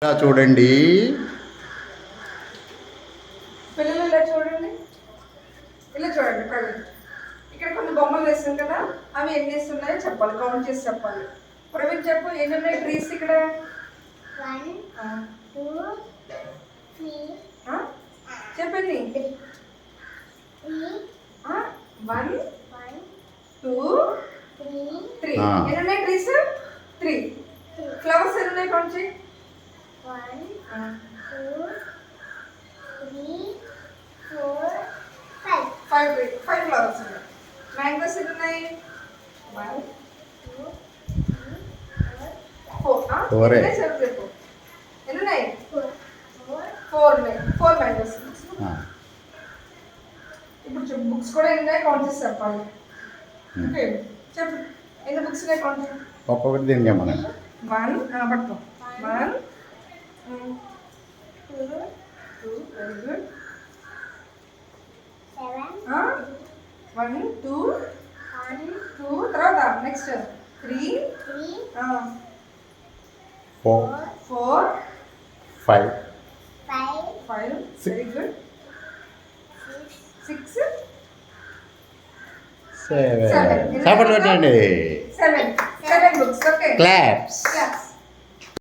చూడండి పిల్లలు ఇలా చూడండి, ఇలా చూడండి కళ్ళు. ఇక్కడ కొన్ని బొమ్మలు వేస్తాం కదా, అవి ఎన్ని వేస్తున్నాయో చెప్పాలి, కౌంట్ చేసి చెప్పాలి. ప్రవీణ్ చెప్పు, ఎన్ని ఉన్నాయి ట్రీస్ ఇక్కడ? 1 2 3 చెప్పండి. 1 2 3 ఎన్ని ఉన్నాయి ట్రీస్? 3. ఫ్లవర్స్ ఎన్ని ఉన్నాయి కౌంట్ చేయి. 1 2 3 4 5 5 ఫ్లవర్స్ ఉన్నాయి. మ్యాంగోస్ ఎన్ని ఉన్నాయి? 1 2 3 4 చెప్పు ఎన్ని ఉన్నాయి? 4 ఉన్నాయి. 4 మ్యాంగోస్. ఇప్పుడు చెప్పు, బుక్స్ కూడా ఎన్ని ఉన్నాయి కౌంట్ చేసి చెప్పాలి. ఓకే చెప్పు, ఎన్ని బుక్స్ ఉన్నాయి కౌంట్ చేయి. ఒక్కొక్కటి దీనికి మనం 1 పట్టుకో. 1 2 వెరీ గుడ్. 1 2 తర్వాత నెక్స్ట్ 3 4 5 5 వెరీ గుడ్. 6 7 చప్పట్లు కొట్టండి. 7 బుక్స్. Okay claps.